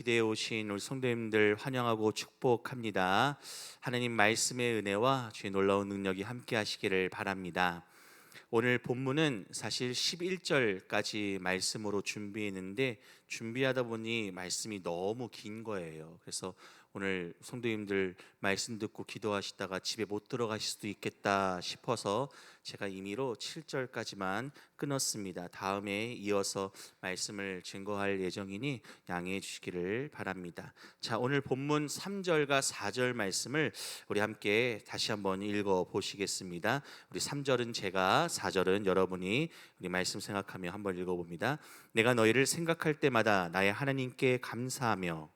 기대해 오신 우리 성도님들 환영하고 축복합니다. 하나님 말씀의 은혜와 주의 놀라운 능력이 함께 하시기를 바랍니다. 오늘 본문은 사실 11절까지 말씀으로 준비했는데 준비하다 보니 말씀이 너무 긴 거예요. 그래서 오늘 성도님들 말씀 듣고 기도하시다가 집에 못 들어가실 수도 있겠다 싶어서 제가 임의로 7절까지만 끊었습니다. 다음에 이어서 말씀을 증거할 예정이니 양해해 주시기를 바랍니다. 자, 오늘 본문 3절과 4절 말씀을 우리 함께 다시 한번 읽어 보시겠습니다. 우리 3절은 제가, 4절은 여러분이 우리 말씀 생각하며 한번 읽어봅니다. 내가 너희를 생각할 때마다 나의 하나님께 감사하며.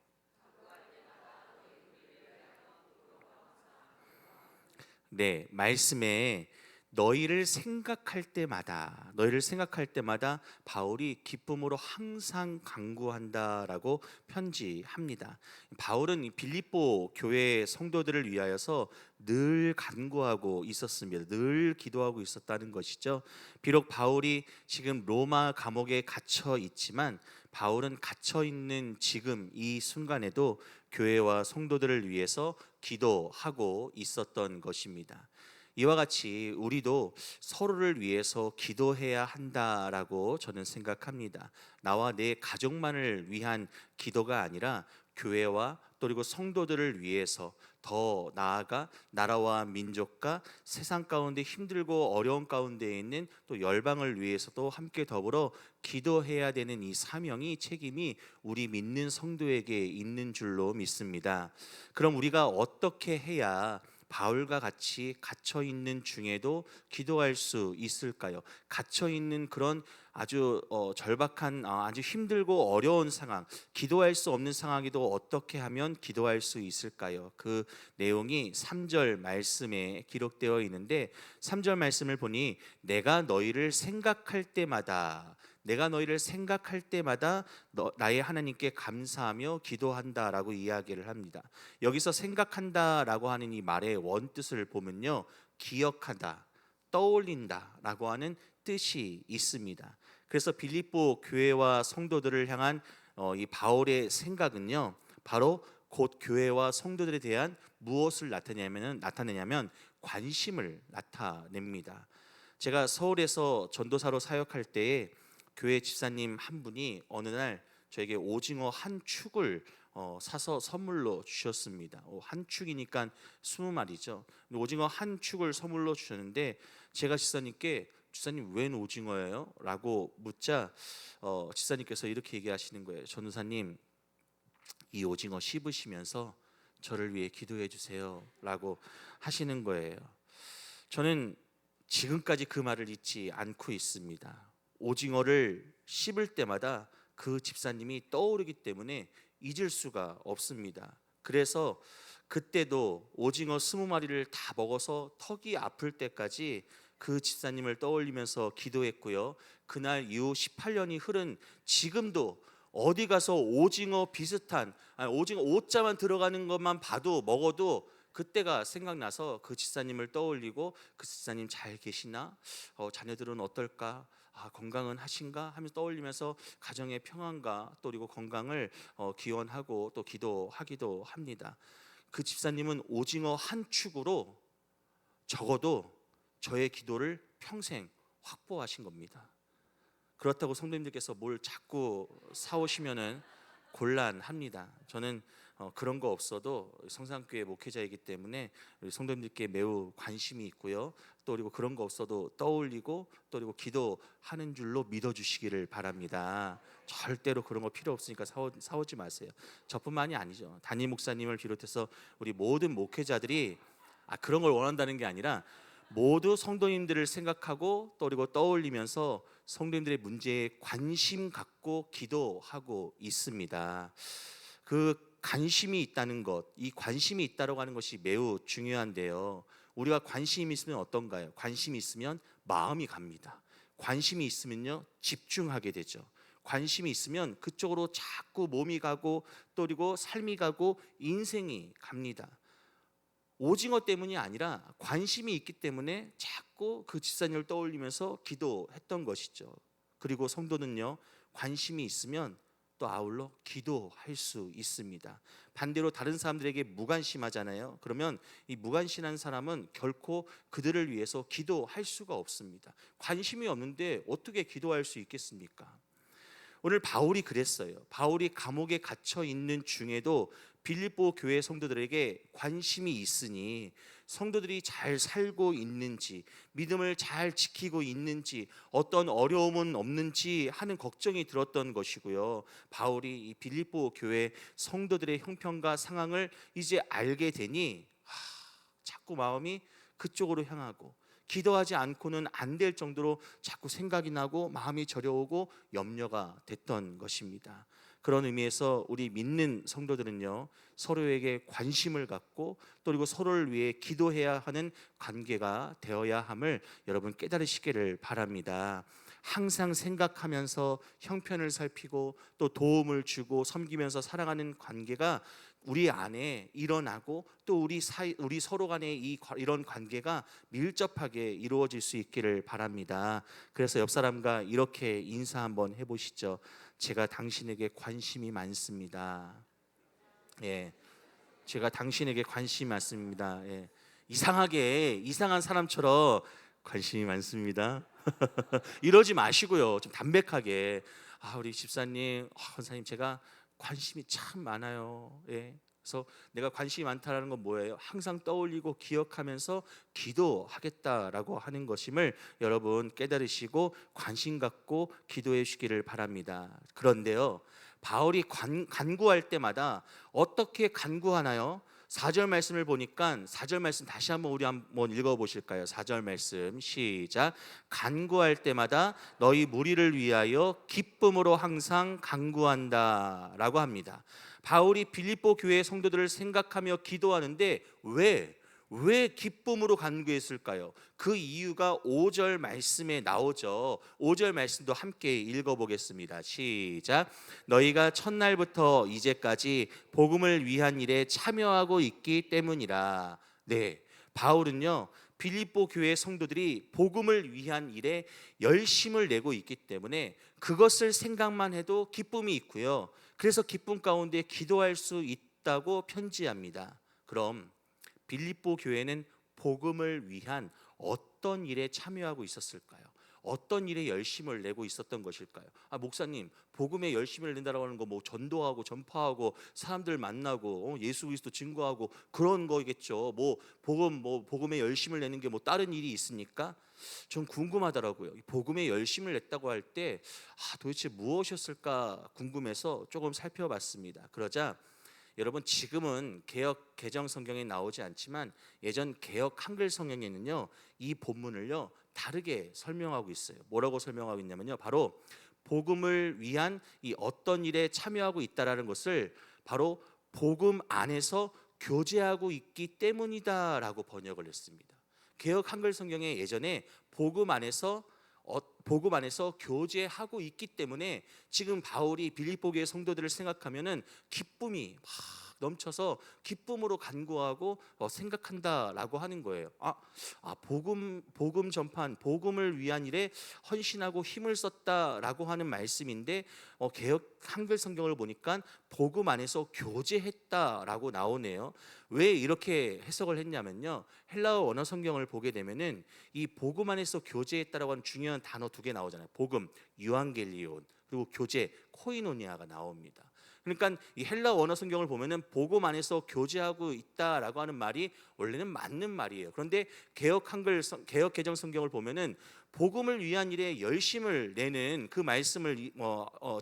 네, 말씀에 너희를 생각할 때마다 바울이 기쁨으로 항상 간구한다라고 편지합니다. 바울은 이 빌립보 교회 성도들을 위하여서 늘 간구하고 있었습니다. 늘 기도하고 있었다는 것이죠. 비록 바울이 지금 로마 감옥에 갇혀 있지만 바울은 갇혀 있는 지금 이 순간에도 교회와 성도들을 위해서 기도하고 있었던 것입니다. 이와 같이 우리도 서로를 위해서 기도해야 한다라고 저는 생각합니다. 나와 내 가족만을 위한 기도가 아니라 교회와 또 그리고 성도들을 위해서, 더 나아가 나라와 민족과 세상 가운데 힘들고 어려운 가운데 있는 또 열방을 위해서도 함께 더불어 기도해야 되는 이 사명이, 책임이 우리 믿는 성도에게 있는 줄로 믿습니다. 그럼 우리가 어떻게 해야 바울과 같이 갇혀 있는 중에도 기도할 수 있을까요? 갇혀 있는 그런 아주 절박한, 아주 힘들고 어려운 상황, 기도할 수 없는 상황에도 어떻게 하면 기도할 수 있을까요? 그 내용이 3절 말씀에 기록되어 있는데, 3절 말씀을 보니 내가 너희를 생각할 때마다 나의 하나님께 감사하며 기도한다라고 이야기를 합니다. 여기서 생각한다라고 하는 이 말의 원뜻을 보면요, 기억하다, 떠올린다라고 하는 뜻이 있습니다. 그래서 빌립보 교회와 성도들을 향한 이 바울의 생각은요, 바로 곧 교회와 성도들에 대한 무엇을 나타내냐면 관심을 나타냅니다. 제가 서울에서 전도사로 사역할 때에 교회 집사님 한 분이 어느 날 저에게 오징어 한 축을 사서 선물로 주셨습니다. 한 축이니까 20마리죠. 오징어 한 축을 선물로 주셨는데, 제가 집사님께 "집사님, 웬 오징어예요?" 라고 묻자 집사님께서 이렇게 얘기하시는 거예요. "전도사님, 이 오징어 씹으시면서 저를 위해 기도해 주세요" 라고 하시는 거예요. 저는 지금까지 그 말을 잊지 않고 있습니다. 오징어를 씹을 때마다 그 집사님이 떠오르기 때문에 잊을 수가 없습니다. 그래서 그때도 오징어 20마리를 다 먹어서 턱이 아플 때까지 그 집사님을 떠올리면서 기도했고요. 그날 이후 18년이 흐른 지금도 어디 가서 오징어 비슷한, 오징어 오자만 들어가는 것만 봐도, 먹어도 그때가 생각나서 그 집사님을 떠올리고, 그 집사님 잘 계시나? 자녀들은 어떨까? 건강은 하신가? 하면서 떠올리면서 가정의 평안과 또 그리고 건강을 기원하고 또 기도하기도 합니다. 그 집사님은 오징어 한 축으로 적어도 저의 기도를 평생 확보하신 겁니다. 그렇다고 성도님들께서 뭘 자꾸 사오시면은 곤란합니다. 저는 그런 거 없어도 성산교회 목회자이기 때문에 우리 성도님들께 매우 관심이 있고요. 또 그리고 그런 거 없어도 떠올리고 또 그리고 기도하는 줄로 믿어주시기를 바랍니다. 절대로 그런 거 필요 없으니까 사오지 마세요. 저뿐만이 아니죠. 담임 목사님을 비롯해서 우리 모든 목회자들이 그런 걸 원한다는 게 아니라 모두 성도님들을 생각하고 또 그리고 떠올리면서 성도님들의 문제에 관심 갖고 기도하고 있습니다. 그 관심이 있다는 것, 이 관심이 있다고 하는 것이 매우 중요한데요. 우리가 관심이 있으면 어떤가요? 관심이 있으면 마음이 갑니다. 관심이 있으면요, 집중하게 되죠. 관심이 있으면 그쪽으로 자꾸 몸이 가고 또 그리고 삶이 가고 인생이 갑니다. 오징어 때문이 아니라 관심이 있기 때문에 자꾸 그 집사님을 떠올리면서 기도했던 것이죠. 그리고 성도는요, 관심이 있으면 또 아울러 기도할 수 있습니다. 반대로 다른 사람들에게 무관심하잖아요. 그러면 이 무관심한 사람은 결코 그들을 위해서 기도할 수가 없습니다. 관심이 없는데 어떻게 기도할 수 있겠습니까? 오늘 바울이 그랬어요. 바울이 감옥에 갇혀 있는 중에도 빌립보 교회 성도들에게 관심이 있으니 성도들이 잘 살고 있는지, 믿음을 잘 지키고 있는지, 어떤 어려움은 없는지 하는 걱정이 들었던 것이고요. 바울이 이 빌립보 교회 성도들의 형편과 상황을 이제 알게 되니 자꾸 마음이 그쪽으로 향하고, 기도하지 않고는 안 될 정도로 자꾸 생각이 나고 마음이 저려오고 염려가 됐던 것입니다. 그런 의미에서 우리 믿는 성도들은요, 서로에게 관심을 갖고 또 그리고 서로를 위해 기도해야 하는 관계가 되어야 함을 여러분 깨달으시기를 바랍니다. 항상 생각하면서 형편을 살피고 또 도움을 주고 섬기면서 살아가는 관계가 우리 안에 일어나고 또 우리 서로 간에 이런 관계가 밀접하게 이루어질 수 있기를 바랍니다. 그래서 옆 사람과 이렇게 인사 한번 해보시죠. 제가 당신에게 관심이 많습니다. 예, 제가 당신에게 관심이 많습니다. 예, 이상한 사람처럼 관심이 많습니다. 이러지 마시고요. 좀 담백하게, 우리 집사님, 권사님, 제가 관심이 참 많아요. 예. 그래서 내가 관심이 많다라는 건 뭐예요? 항상 떠올리고 기억하면서 기도하겠다라고 하는 것임을 여러분 깨달으시고 관심 갖고 기도해 주시기를 바랍니다. 그런데요, 바울이 간구할 때마다 어떻게 간구하나요? 4절 말씀을 보니까 4절 말씀 다시 한번 우리 한번 읽어 보실까요? 4절 말씀 시작. 간구할 때마다 너희 무리를 위하여 기쁨으로 항상 간구한다라고 합니다. 바울이 빌립보 교회 성도들을 생각하며 기도하는데 왜 기쁨으로 간구했을까요? 그 이유가 5절 말씀에 나오죠. 5절 말씀도 함께 읽어보겠습니다. 시작. 너희가 첫날부터 이제까지 복음을 위한 일에 참여하고 있기 때문이라. 네, 바울은요, 빌립보 교회 성도들이 복음을 위한 일에 열심을 내고 있기 때문에 그것을 생각만 해도 기쁨이 있고요. 그래서 기쁨 가운데 기도할 수 있다고 편지합니다. 그럼 빌립보 교회는 복음을 위한 어떤 일에 참여하고 있었을까요? 어떤 일에 열심을 내고 있었던 것일까요? 목사님, 복음에 열심을 낸다라고 하는 거 뭐 전도하고 전파하고 사람들 만나고 예수 그리스도 증거하고 그런 거겠죠. 복음에 열심을 내는 게 뭐 다른 일이 있습니까? 좀 궁금하더라고요. 복음에 열심을 냈다고 할 때 도대체 무엇이었을까 궁금해서 조금 살펴봤습니다. 그러자 여러분, 지금은 개역 개정 성경에 나오지 않지만 예전 개역 한글 성경에는요, 이 본문을요 다르게 설명하고 있어요. 뭐라고 설명하고 있냐면요, 바로 복음을 위한 이 어떤 일에 참여하고 있다라는 것을 바로 복음 안에서 교제하고 있기 때문이다라고 번역을 했습니다. 개역 한글 성경에 예전에 복음 안에서 교제하고 있기 때문에 지금 바울이 빌립보 교회 성도들을 생각하면은 기쁨이 막 넘쳐서 기쁨으로 간구하고 생각한다라고 하는 거예요. 복음 전판, 복음을 위한 일에 헌신하고 힘을 썼다라고 하는 말씀인데 개역 한글 성경을 보니까 복음 안에서 교제했다라고 나오네요. 왜 이렇게 해석을 했냐면요, 헬라어 원어 성경을 보게 되면은 이 복음 안에서 교제했다라고 하는 중요한 단어 두 개 나오잖아요. 복음, 유앙겔리온, 그리고 교제, 코이노니아가 나옵니다. 그러니까 이 헬라 원어 성경을 보면은 복음 안에서 교제하고 있다라고 하는 말이 원래는 맞는 말이에요. 그런데 개역 개정 성경을 보면은 복음을 위한 일에 열심을 내는 그 말씀을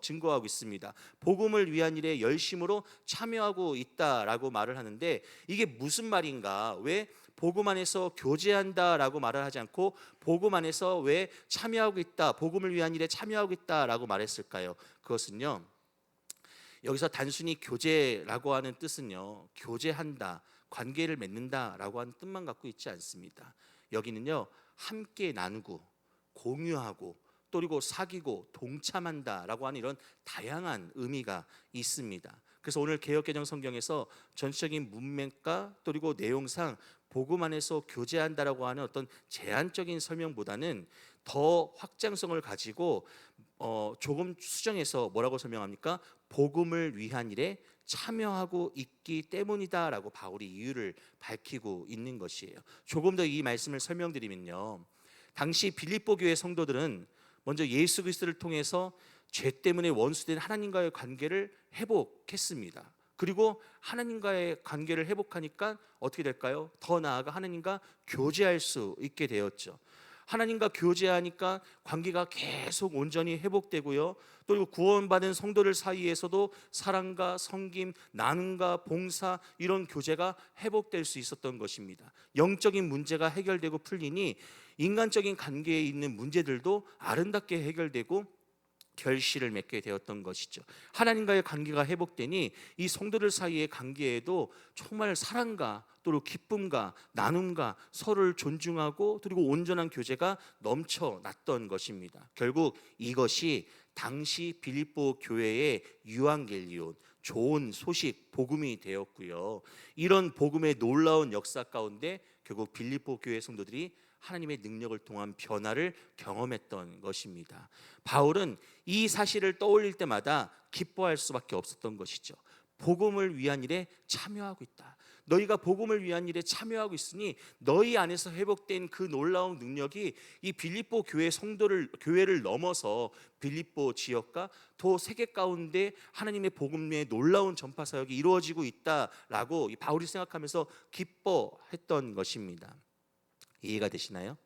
증거하고 있습니다. 복음을 위한 일에 열심으로 참여하고 있다라고 말을 하는데 이게 무슨 말인가? 왜 복음 안에서 교제한다라고 말을 하지 않고 복음 안에서 왜 참여하고 있다, 복음을 위한 일에 참여하고 있다라고 말했을까요? 그것은요, 여기서 단순히 교제라고 하는 뜻은요, 교제한다, 관계를 맺는다라고 하는 뜻만 갖고 있지 않습니다. 여기는요, 함께 나누고 공유하고 또 그리고 사귀고 동참한다라고 하는 이런 다양한 의미가 있습니다. 그래서 오늘 개역개정 성경에서 전체적인 문맥과 또 그리고 내용상 복음 안에서 교제한다라고 하는 어떤 제한적인 설명보다는 더 확장성을 가지고 조금 수정해서 뭐라고 설명합니까? 복음을 위한 일에 참여하고 있기 때문이다라고 바울이 이유를 밝히고 있는 것이에요. 조금 더 이 말씀을 설명드리면요, 당시 빌립보 교회 성도들은 먼저 예수 그리스도를 통해서 죄 때문에 원수된 하나님과의 관계를 회복했습니다. 그리고 하나님과의 관계를 회복하니까 어떻게 될까요? 더 나아가 하나님과 교제할 수 있게 되었죠. 하나님과 교제하니까 관계가 계속 온전히 회복되고요. 또 구원받은 성도들 사이에서도 사랑과 섬김, 나눔과 봉사, 이런 교제가 회복될 수 있었던 것입니다. 영적인 문제가 해결되고 풀리니 인간적인 관계에 있는 문제들도 아름답게 해결되고 결실을 맺게 되었던 것이죠. 하나님과의 관계가 회복되니 이 성도들 사이의 관계에도 정말 사랑과 또 기쁨과 나눔과 서로를 존중하고 그리고 온전한 교제가 넘쳐났던 것입니다. 결국 이것이 당시 빌립보 교회의 유앙겔리온, 좋은 소식, 복음이 되었고요. 이런 복음의 놀라운 역사 가운데 결국 빌립보 교회 성도들이 하나님의 능력을 통한 변화를 경험했던 것입니다. 바울은 이 사실을 떠올릴 때마다 기뻐할 수밖에 없었던 것이죠. 복음을 위한 일에 참여하고 있다. 너희가 복음을 위한 일에 참여하고 있으니 너희 안에서 회복된 그 놀라운 능력이 이 빌립보 교회를 넘어서 빌립보 지역과 더 세계 가운데 하나님의 복음의 놀라운 전파 사역이 이루어지고 있다라고 바울이 생각하면서 기뻐했던 것입니다. 이해가 되시나요?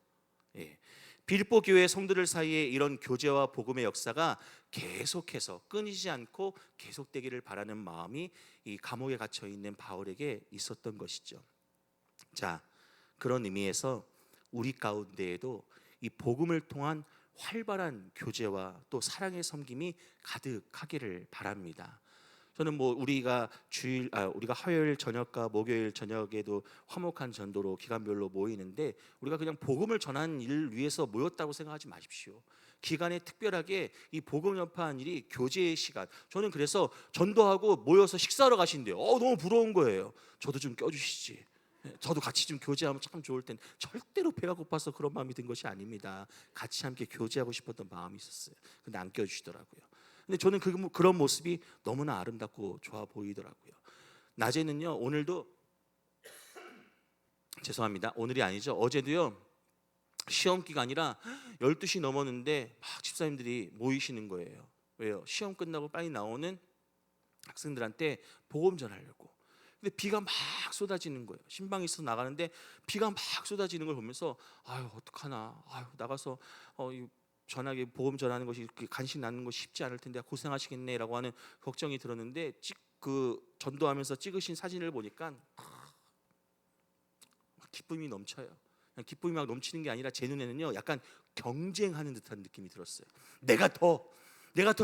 예. 빌립보 교회 성도들 사이에 이런 교제와 복음의 역사가 계속해서 끊이지 않고 계속되기를 바라는 마음이 이 감옥에 갇혀 있는 바울에게 있었던 것이죠. 자, 그런 의미에서 우리 가운데에도 이 복음을 통한 활발한 교제와 또 사랑의 섬김이 가득하기를 바랍니다. 저는 우리가 화요일 저녁과 목요일 저녁에도 화목한 전도로 기간별로 모이는데 우리가 그냥 복음을 전하는 일을 위해서 모였다고 생각하지 마십시오. 기간에 특별하게 이 복음 전파하는 일이 교제의 시간. 저는 그래서 전도하고 모여서 식사하러 가신대요. 너무 부러운 거예요. 저도 좀 껴주시지. 저도 같이 좀 교제하면 참 좋을 텐데. 절대로 배가 고파서 그런 마음이 든 것이 아닙니다. 같이 함께 교제하고 싶었던 마음이 있었어요. 근데 안 껴주시더라고요. 근데 저는 그런 모습이 너무나 아름답고 좋아 보이더라고요. 낮에는요, 오늘도 죄송합니다. 오늘이 아니죠. 어제도요. 시험 기간이라 12시 넘었는데 막 집사님들이 모이시는 거예요. 왜요? 시험 끝나고 빨리 나오는 학생들한테 복음 전하려고. 근데 비가 막 쏟아지는 거예요. 신방이 있어서 나가는데 비가 막 쏟아지는 걸 보면서 아유 어떡하나. 나가서 전하게 복음 전하는 것이 간신 나는 것이 쉽지 않을 텐데 고생하시겠네라고 하는 걱정이 들었는데 전도하면서 찍으신 사진을 보니까 기쁨이 넘쳐요. 기쁨이 막 넘치는 게 아니라 제 눈에는요 약간 경쟁하는 듯한 느낌이 들었어요. 내가 더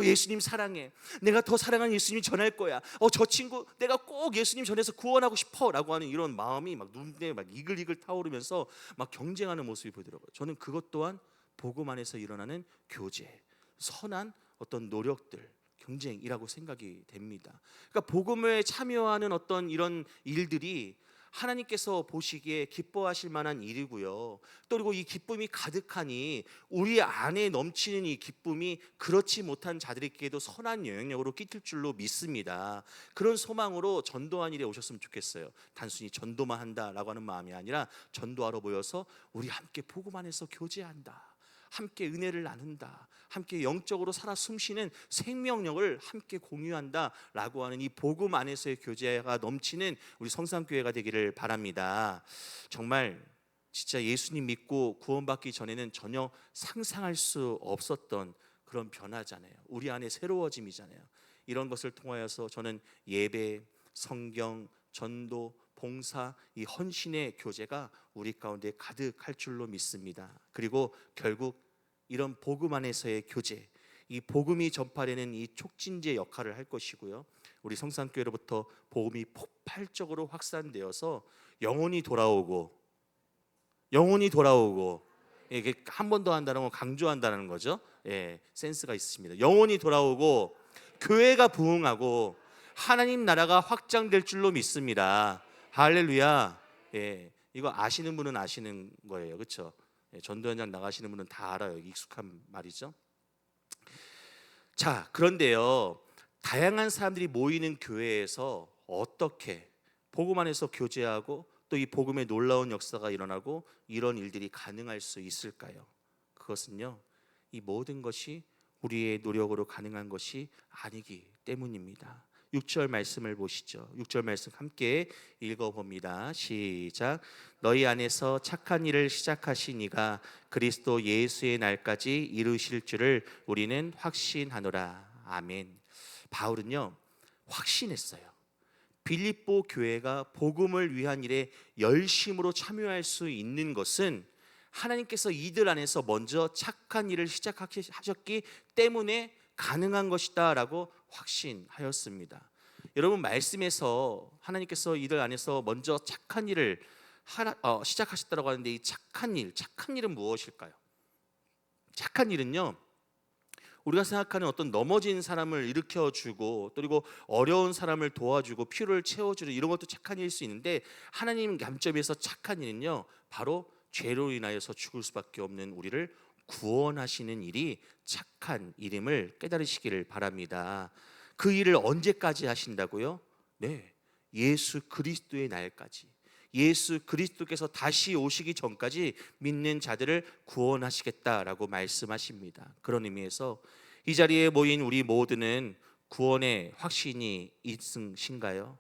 예수님 사랑해. 내가 더 사랑하는 예수님 전할 거야. 저 친구 내가 꼭 예수님 전해서 구원하고 싶어라고 하는 이런 마음이 막 눈에 막 이글이글 타오르면서 막 경쟁하는 모습이 보이더라고요. 저는 그것 또한 복음 안에서 일어나는 교제, 선한 어떤 노력들, 경쟁이라고 생각이 됩니다. 그러니까 복음에 참여하는 어떤 이런 일들이 하나님께서 보시기에 기뻐하실 만한 일이고요. 또 그리고 이 기쁨이 가득하니 우리 안에 넘치는 이 기쁨이 그렇지 못한 자들에게도 선한 영향력으로 끼칠 줄로 믿습니다. 그런 소망으로 전도한 일에 오셨으면 좋겠어요. 단순히 전도만 한다라고 하는 마음이 아니라 전도하러 모여서 우리 함께 복음 안에서 교제한다. 함께 은혜를 나눈다. 함께 영적으로 살아 숨쉬는 생명력을 함께 공유한다라고 하는 이 복음 안에서의 교제가 넘치는 우리 성삼교회가 되기를 바랍니다. 정말 진짜 예수님 믿고 구원받기 전에는 전혀 상상할 수 없었던 그런 변화잖아요. 우리 안에 새로워짐이잖아요. 이런 것을 통하여서 저는 예배, 성경, 전도, 봉사, 이 헌신의 교제가 우리 가운데 가득할 줄로 믿습니다. 그리고 결국 이런 복음 안에서의 교제, 이 복음이 전파되는 이 촉진제 역할을 할 것이고요. 우리 성산교회로부터 복음이 폭발적으로 확산되어서 영혼이 돌아오고 이게 한 번 더 한다는 건 강조한다는 거죠. 센스가 있으십니다. 영혼이 돌아오고 교회가 부흥하고 하나님 나라가 확장될 줄로 믿습니다. 할렐루야. 이거 아시는 분은 아시는 거예요. 그렇죠? 전도 현장 나가시는 분은 다 알아요. 익숙한 말이죠. 자, 그런데요. 다양한 사람들이 모이는 교회에서 어떻게 복음 안에서 교제하고 또 이 복음의 놀라운 역사가 일어나고 이런 일들이 가능할 수 있을까요? 그것은요, 이 모든 것이 우리의 노력으로 가능한 것이 아니기 때문입니다. 6절 말씀을 보시죠. 6절 말씀 함께 읽어봅니다. 시작. 너희 안에서 착한 일을 시작하신 이가 그리스도 예수의 날까지 이루실 줄을 우리는 확신하노라. 아멘. 바울은요, 확신했어요. 빌립보 교회가 복음을 위한 일에 열심으로 참여할 수 있는 것은 하나님께서 이들 안에서 먼저 착한 일을 시작하셨기 때문에 가능한 것이다 라고 확신하였습니다. 여러분, 말씀에서 하나님께서 이들 안에서 먼저 착한 일을 시작하셨다고 하는데, 이 착한 일은 무엇일까요? 착한 일은요, 우리가 생각하는 어떤 넘어진 사람을 일으켜주고, 그리고 어려운 사람을 도와주고 필요를 채워주는 이런 것도 착한 일일 수 있는데, 하나님 관점에서 착한 일은요, 바로 죄로 인하여서 죽을 수밖에 없는 우리를 구원하시는 일이 착한 일임을 깨달으시기를 바랍니다. 그 일을 언제까지 하신다고요? 네, 예수 그리스도의 날까지, 예수 그리스도께서 다시 오시기 전까지 믿는 자들을 구원하시겠다라고 말씀하십니다. 그런 의미에서 이 자리에 모인 우리 모두는 구원의 확신이 있으신가요?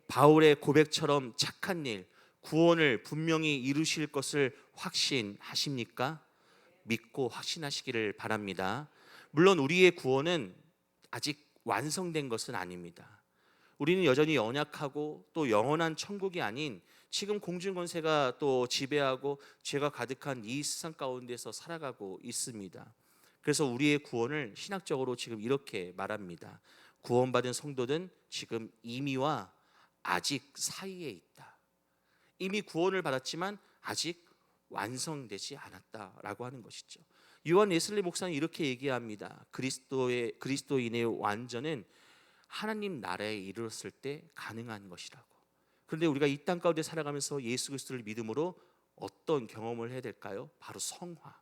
바울의 고백처럼 착한 일, 구원을 분명히 이루실 것을 확신하십니까? 믿고 확신하시기를 바랍니다. 물론 우리의 구원은 아직 완성된 것은 아닙니다. 우리는 여전히 연약하고 또 영원한 천국이 아닌 지금 공중권세가 또 지배하고 죄가 가득한 이 세상 가운데서 살아가고 있습니다. 그래서 우리의 구원을 신학적으로 지금 이렇게 말합니다. 구원받은 성도는 지금 이미와 아직 사이에 있다. 이미 구원을 받았지만 아직 완성되지 않았다라고 하는 것이죠. 요한 웨슬리 목사는 이렇게 얘기합니다. 그리스도인의 완전은 하나님 나라에 이르렀을 때 가능한 것이라고. 그런데 우리가 이 땅 가운데 살아가면서 예수 그리스도를 믿음으로 어떤 경험을 해야 될까요? 바로 성화,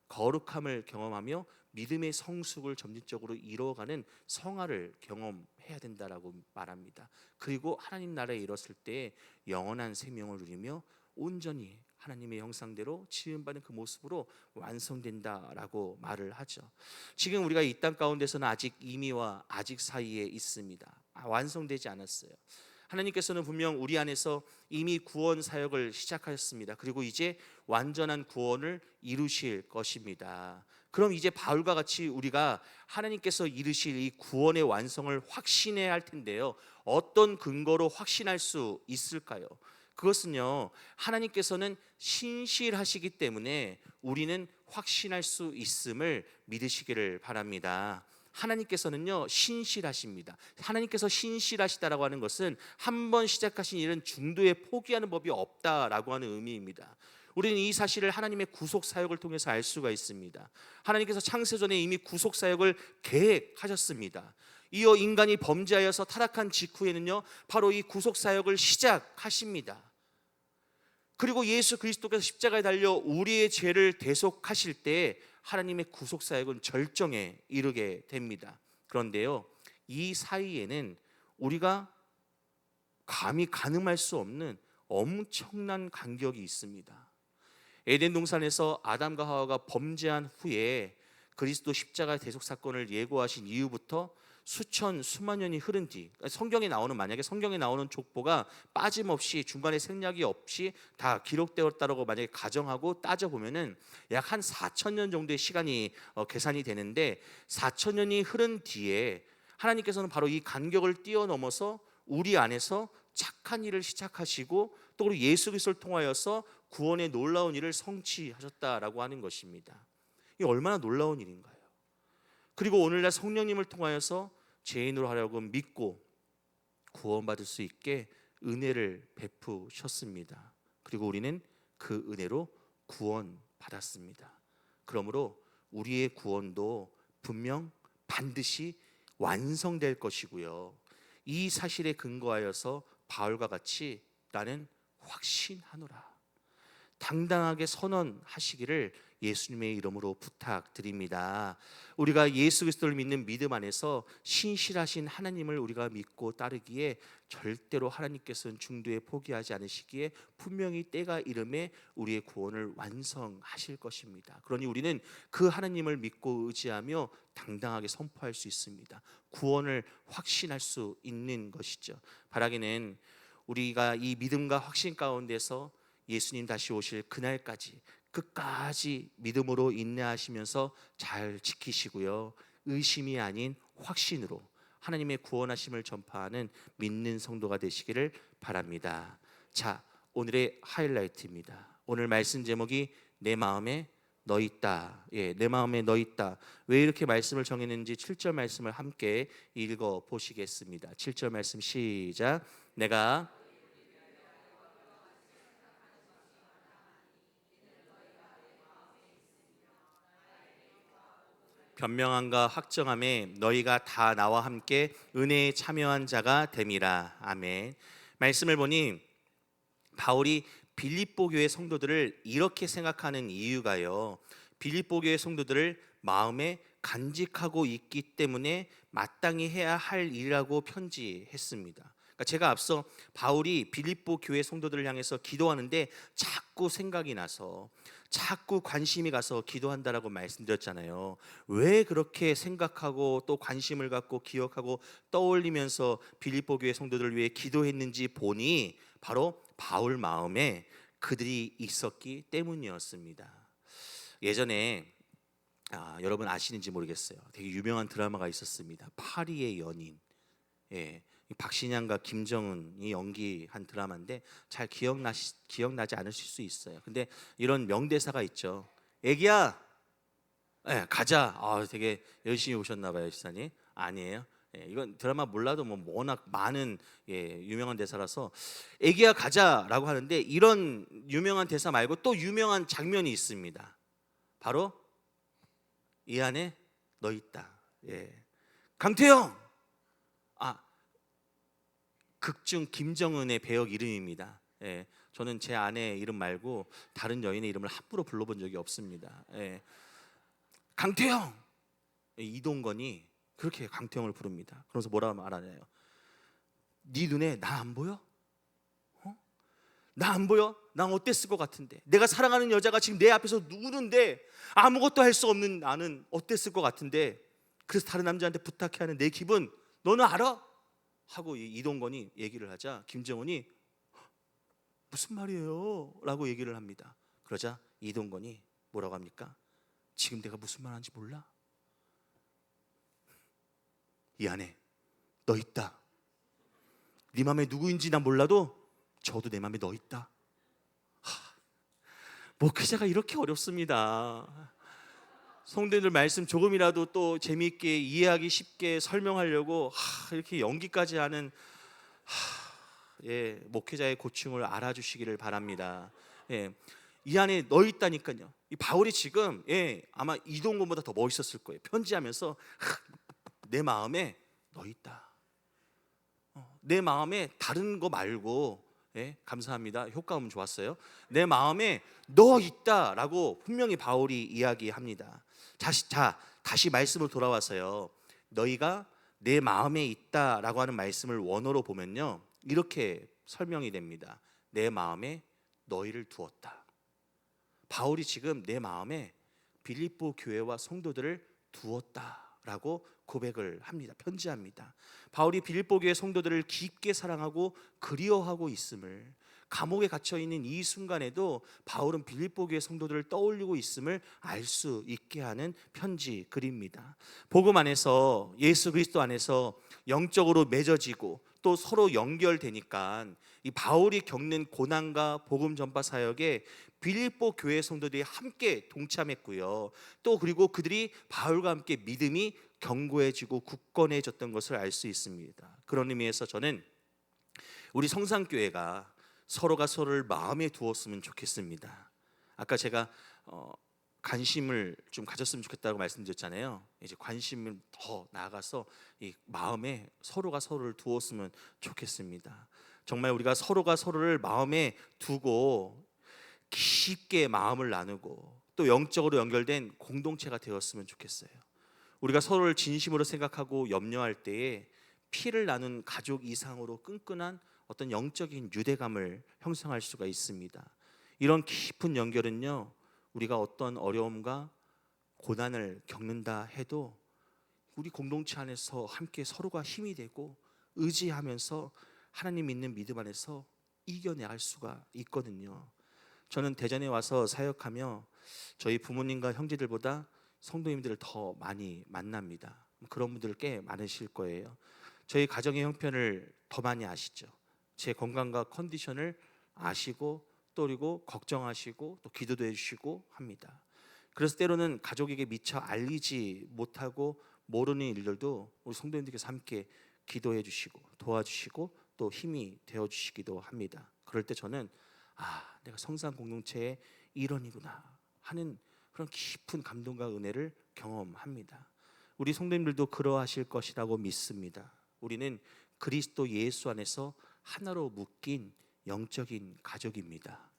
거룩함을 경험하며 믿음의 성숙을 점진적으로 이루어가는 성화를 경험해야 된다라고 말합니다. 그리고 하나님 나라에 이르렀을 때 영원한 생명을 누리며 온전히 하나님의 형상대로 지음받은 그 모습으로 완성된다라고 말을 하죠. 지금 우리가 이 땅 가운데서는 아직 이미와 아직 사이에 있습니다. 완성되지 않았어요. 하나님께서는 분명 우리 안에서 이미 구원 사역을 시작하셨습니다. 그리고 이제 완전한 구원을 이루실 것입니다. 그럼 이제 바울과 같이 우리가 하나님께서 이루실 이 구원의 완성을 확신해야 할 텐데요, 어떤 근거로 확신할 수 있을까요? 그것은요, 하나님께서는 신실하시기 때문에 우리는 확신할 수 있음을 믿으시기를 바랍니다. 하나님께서는요, 신실하십니다. 하나님께서 신실하시다라고 하는 것은 한 번 시작하신 일은 중도에 포기하는 법이 없다라고 하는 의미입니다. 우리는 이 사실을 하나님의 구속 사역을 통해서 알 수가 있습니다. 하나님께서 창세전에 이미 구속 사역을 계획하셨습니다. 이어 인간이 범죄하여서 타락한 직후에는요, 바로 이 구속 사역을 시작하십니다. 그리고 예수 그리스도께서 십자가에 달려 우리의 죄를 대속하실 때 하나님의 구속 사역은 절정에 이르게 됩니다. 그런데요, 이 사이에는 우리가 감히 가늠할 수 없는 엄청난 간격이 있습니다. 에덴 동산에서 아담과 하와가 범죄한 후에 그리스도 십자가 대속 사건을 예고하신 이후부터 수만 년이 흐른 뒤, 만약에 성경에 나오는 족보가 빠짐없이 중간에 생략이 없이 다 기록되었다고 만약에 가정하고 따져보면은 약 한 4,000년 정도의 시간이 계산이 되는데, 4,000년이 흐른 뒤에 하나님께서는 바로 이 간격을 뛰어넘어서 우리 안에서 착한 일을 시작하시고 또 우리 예수 그리스도를 통하여서 구원의 놀라운 일을 성취하셨다라고 하는 것입니다. 이게 얼마나 놀라운 일인가요? 그리고 오늘날 성령님을 통하여서 죄인으로 하여금 믿고 구원받을 수 있게 은혜를 베푸셨습니다. 그리고 우리는 그 은혜로 구원받았습니다. 그러므로 우리의 구원도 분명 반드시 완성될 것이고요, 이 사실에 근거하여서 바울과 같이 나는 확신하노라, 당당하게 선언하시기를 예수님의 이름으로 부탁드립니다. 우리가 예수 그리스도를 믿는 믿음 안에서 신실하신 하나님을 우리가 믿고 따르기에 절대로 하나님께서는 중도에 포기하지 않으시기에 분명히 때가 이름에 우리의 구원을 완성하실 것입니다. 그러니 우리는 그 하나님을 믿고 의지하며 당당하게 선포할 수 있습니다. 구원을 확신할 수 있는 것이죠. 바라기는 우리가 이 믿음과 확신 가운데서 예수님 다시 오실 그날까지 끝까지 믿음으로 인내하시면서 잘 지키시고요, 의심이 아닌 확신으로 하나님의 구원하심을 전파하는 믿는 성도가 되시기를 바랍니다. 자, 오늘의 하이라이트입니다. 오늘 말씀 제목이 내 마음에 너 있다. 내 마음에 너 있다. 왜 이렇게 말씀을 정했는지 7절 말씀을 함께 읽어 보시겠습니다. 7절 말씀 시작. 내가 변명함과 확정함에 너희가 다 나와 함께 은혜에 참여한 자가 됨이라. 아멘. 말씀을 보니 바울이 빌립보 교회 성도들을 이렇게 생각하는 이유가요, 빌립보 교회 성도들을 마음에 간직하고 있기 때문에 마땅히 해야 할 일이라고 편지했습니다. 그러니까 제가 앞서 바울이 빌립보 교회 성도들을 향해서 기도하는데 자꾸 생각이 나서 자꾸 관심이 가서 기도한다라고 말씀드렸잖아요. 왜 그렇게 생각하고 또 관심을 갖고 기억하고 떠올리면서 빌립보 교회 성도들을 위해 기도했는지 보니 바로 바울 마음에 그들이 있었기 때문이었습니다. 예전에 여러분 아시는지 모르겠어요. 되게 유명한 드라마가 있었습니다. 파리의 연인. 박신양과 김정은이 연기한 드라마인데 잘 기억나지 않으실 수 있어요. 근데 이런 명대사가 있죠. 애기야, 가자. 되게 열심히 오셨나 봐요, 시사님. 아니에요. 이건 드라마 몰라도 뭐 워낙 많은 유명한 대사라서 애기야 가자라고 하는데, 이런 유명한 대사 말고 또 유명한 장면이 있습니다. 바로 이 안에 너 있다. 강태영. 극중 김정은의 배역 이름입니다. 저는 제 아내 이름 말고 다른 여인의 이름을 함부로 불러본 적이 없습니다. 강태영. 이동건이 그렇게 강태영을 부릅니다. 그러면서 뭐라고 말하냐요. 네 눈에 나 안 보여? 나 안 보여? 난 어땠을 것 같은데, 내가 사랑하는 여자가 지금 내 앞에서 누구는데 아무것도 할 수 없는 나는 어땠을 것 같은데, 그래서 다른 남자한테 부탁해 하는 내 기분 너는 알아? 하고 이동건이 얘기를 하자 김정은이 무슨 말이에요? 라고 얘기를 합니다. 그러자 이동건이 뭐라고 합니까? 지금 내가 무슨 말 하는지 몰라? 이 안에 너 있다. 네 맘에 누구인지 난 몰라도 저도 내 맘에 너 있다. 목회자가 이렇게 어렵습니다. 성도들 말씀 조금이라도 또 재미있게 이해하기 쉽게 설명하려고 이렇게 연기까지 하는 목회자의 고충을 알아주시기를 바랍니다. 이 안에 너 있다니까요. 이 바울이 지금 아마 이동건보다 더 멋있었을 거예요. 편지하면서 내 마음에 너 있다. 내 마음에 다른 거 말고, 감사합니다. 효과음 좋았어요. 내 마음에 너 있다라고 분명히 바울이 이야기합니다. 다시 말씀을 돌아와서요, 너희가 내 마음에 있다라고 하는 말씀을 원어로 보면요, 이렇게 설명이 됩니다. 내 마음에 너희를 두었다. 바울이 지금 내 마음에 빌립보 교회와 성도들을 두었다라고 고백을 합니다. 편지합니다. 바울이 빌립보 교회 성도들을 깊게 사랑하고 그리워하고 있음을, 감옥에 갇혀 있는 이 순간에도 바울은 빌립보 교회 성도들을 떠올리고 있음을 알 수 있게 하는 편지 글입니다. 복음 안에서, 예수 그리스도 안에서 영적으로 맺어지고 또 서로 연결되니까 이 바울이 겪는 고난과 복음 전파 사역에 빌립보 교회 성도들이 함께 동참했고요. 또 그리고 그들이 바울과 함께 믿음이 견고해지고 굳건해졌던 것을 알 수 있습니다. 그런 의미에서 저는 우리 성산교회가 서로가 서로를 마음에 두었으면 좋겠습니다. 아까 제가 관심을 좀 가졌으면 좋겠다고 말씀드렸잖아요. 이제 관심을 더 나아가서 이 마음에 서로가 서로를 두었으면 좋겠습니다. 정말 우리가 서로가 서로를 마음에 두고 깊게 마음을 나누고 또 영적으로 연결된 공동체가 되었으면 좋겠어요. 우리가 서로를 진심으로 생각하고 염려할 때에 피를 나눈 가족 이상으로 끈끈한 어떤 영적인 유대감을 형성할 수가 있습니다. 이런 깊은 연결은요, 우리가 어떤 어려움과 고난을 겪는다 해도 우리 공동체 안에서 함께 서로가 힘이 되고 의지하면서 하나님 믿는 믿음 안에서 이겨내갈 수가 있거든요. 저는 대전에 와서 사역하며 저희 부모님과 형제들보다 성도님들을 더 많이 만납니다. 그런 분들 꽤 많으실 거예요. 저희 가정의 형편을 더 많이 아시죠. 제 건강과 컨디션을 아시고 또 그리고 걱정하시고 또 기도도 해주시고 합니다. 그래서 때로는 가족에게 미처 알리지 못하고 모르는 일들도 우리 성도님들께서 함께 기도해 주시고 도와주시고 또 힘이 되어 주시기도 합니다. 그럴 때 저는 내가 성산 공동체의 일원이구나 하는 그런 깊은 감동과 은혜를 경험합니다. 우리 성도님들도 그러하실 것이라고 믿습니다. 우리는 그리스도 예수 안에서 하나로 묶인 영적인 가족입니다.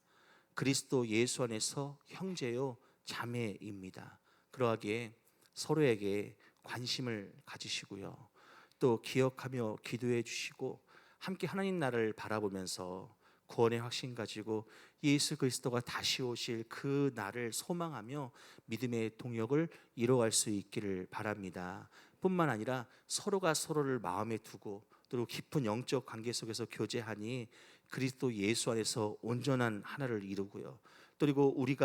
그리스도 예수 안에서 형제요 자매입니다. 그러하기에 서로에게 관심을 가지시고요. 또 기억하며 기도해 주시고 함께 하나님 나라를 바라보면서 구원의 확신 가지고 예수 그리스도가 다시 오실 그 날을 소망하며 믿음의 동역을 이뤄갈 수 있기를 바랍니다. 뿐만 아니라 서로가 서로를 마음에 두고 또 깊은 영적 관계 속에서 교제하니 그리스도 예수 안에서 온전한 하나를 이루고요. 그리고 우리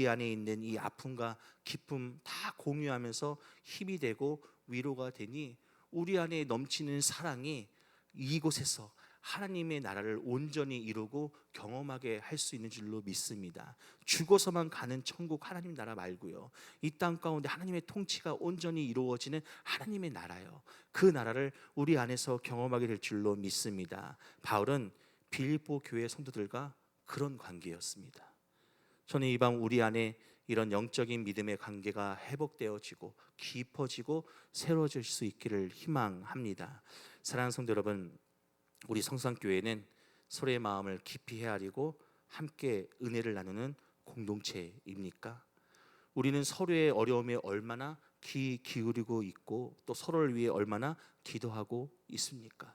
안에 있는 이 아픔과 기쁨 다 공유하면서 힘이 되고 위로가 되니 우리 안에 넘치는 사랑이 이곳에서 하나님의 나라를 온전히 이루고 경험하게 할 수 있는 줄로 믿습니다. 죽어서만 가는 천국 하나님 나라 말고요. 이 땅 가운데 하나님의 통치가 온전히 이루어지는 하나님의 나라요. 그 나라를 우리 안에서 경험하게 될 줄로 믿습니다. 바울은 빌립보 교회 성도들과 그런 관계였습니다. 저는 이 밤 우리 안에 이런 영적인 믿음의 관계가 회복되어지고 깊어지고 새로워질 수 있기를 희망합니다. 사랑하는 성도 여러분, 우리 성산교회는 서로의 마음을 깊이 헤아리고 함께 은혜를 나누는 공동체입니까? 우리는 서로의 어려움에 얼마나 귀 기울이고 있고 또 서로를 위해 얼마나 기도하고 있습니까?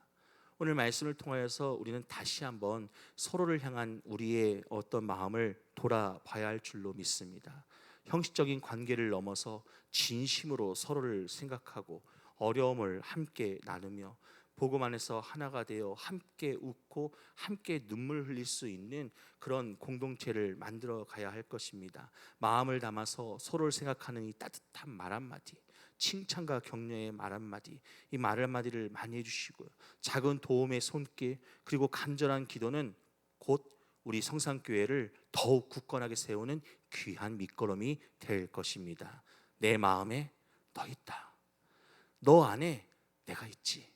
오늘 말씀을 통하여서 우리는 다시 한번 서로를 향한 우리의 어떤 마음을 돌아봐야 할 줄로 믿습니다. 형식적인 관계를 넘어서 진심으로 서로를 생각하고 어려움을 함께 나누며 복음 안에서 하나가 되어 함께 웃고 함께 눈물 흘릴 수 있는 그런 공동체를 만들어 가야 할 것입니다. 마음을 담아서 서로를 생각하는 이 따뜻한 말 한마디, 칭찬과 격려의 말 한마디, 이 말 한마디를 많이 해주시고요. 작은 도움의 손길 그리고 간절한 기도는 곧 우리 성산교회를 더욱 굳건하게 세우는 귀한 밑거름이 될 것입니다. 내 마음에 너 있다. 너 안에 내가 있지.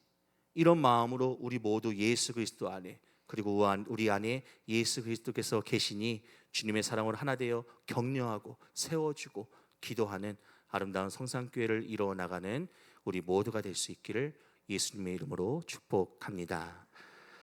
이런 마음으로 우리 모두 예수 그리스도 안에 그리고 우리 안에 예수 그리스도께서 계시니 주님의 사랑으로 하나 되어 격려하고 세워주고 기도하는 아름다운 성산교회를 이루어 나가는 우리 모두가 될 수 있기를 예수님의 이름으로 축복합니다.